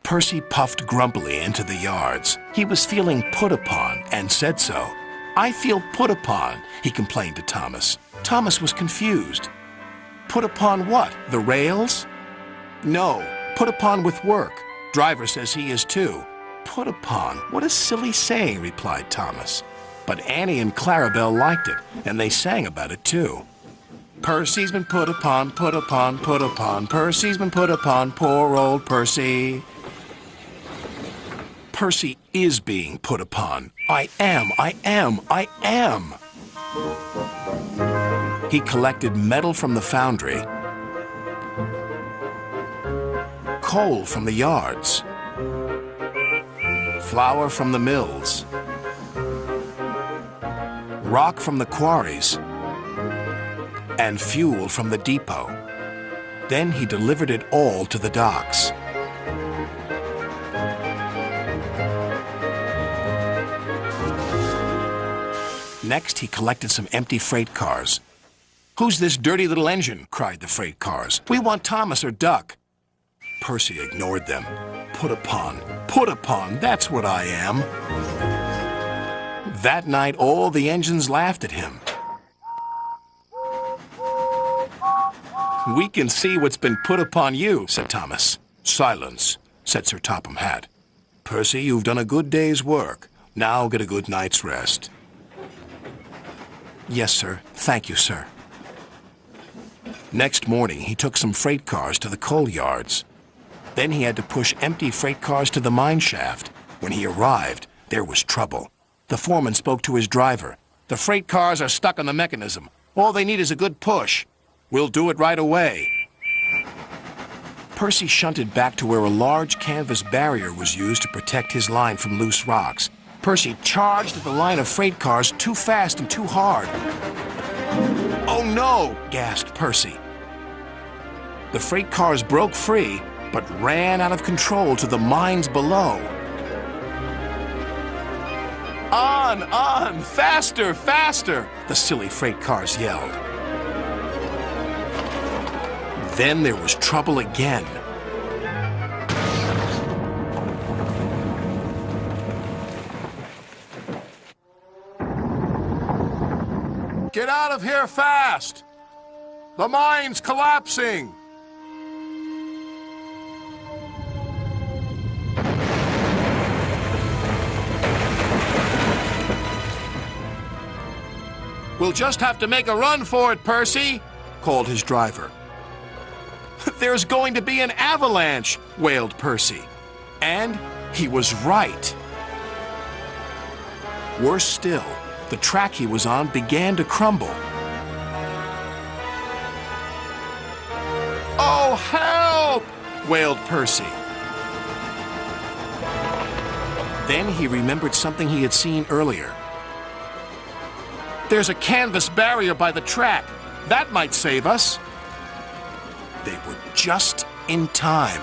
Percy puffed grumpily into the yards. He was feeling put upon and said so. "I feel put upon," he complained to Thomas. Thomas was confused. Put upon what? The rails? No, put upon with work. Driver says he is too. Put upon? What a silly saying, replied Thomas. But Annie and Clarabelle liked it, and they sang about it too. Percy's been put upon, put upon, put upon. Percy's been put upon, poor old Percy. Percy is being put upon. I am. He collected metal from the foundry, coal from the yards, flour from the mills, rock from the quarries, and fuel from the depot. Then he delivered it all to the docks. Next, he collected some empty freight cars. "Who's this dirty little engine?" cried the freight cars. "We want Thomas or Duck." Percy ignored them. Put upon, that's what I am. That night, all the engines laughed at him. "We can see what's been put upon you," said Thomas. "Silence," said Sir Topham Hatt. "Percy, you've done a good day's work. Now get a good night's rest." "Yes, sir. Thank you, sir." Next morning, he took some freight cars to the coal yards. Then he had to push empty freight cars to the mine shaft. When he arrived, there was trouble. The foreman spoke to his driver. "The freight cars are stuck on the mechanism. All they need is a good push. We'll do it right away." Percy shunted back to where a large canvas barrier was used to protect his line from loose rocks. Percy charged at the line of freight cars too fast and too hard. "Oh no!" gasped Percy. The freight cars broke free, but ran out of control to the mines below. On! Faster, faster!" the silly freight cars yelled. Then there was trouble again. "Get out of here fast! The mine's collapsing!" "We'll just have to make a run for it, Percy," called his driver. "There's going to be an avalanche," wailed Percy. And he was right. Worse still, the track he was on began to crumble. "Oh, help!" wailed Percy. Then he remembered something he had seen earlier. "There's a canvas barrier by the track. That might save us." They were just in time.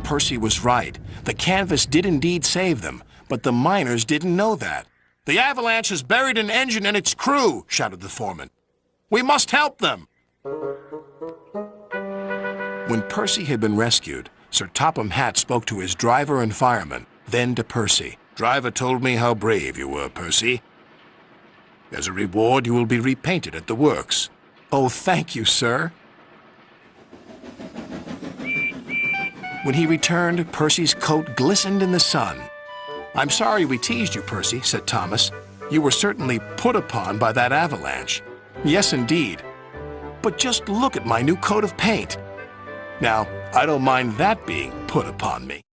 Percy was right. The canvas did indeed save them, but the miners didn't know that. "The avalanche has buried an engine and its crew," shouted the foreman. "We must help them." When Percy had been rescued, Sir Topham Hatt spoke to his driver and fireman, then to Percy. "Driver told me how brave you were, Percy. As a reward, you will be repainted at the works." "Oh, thank you, sir." When he returned, Percy's coat glistened in the sun. "I'm sorry we teased you, Percy," said Thomas. "You were certainly put upon by that avalanche." "Yes, indeed. But just look at my new coat of paint. Now, I don't mind that being put upon me."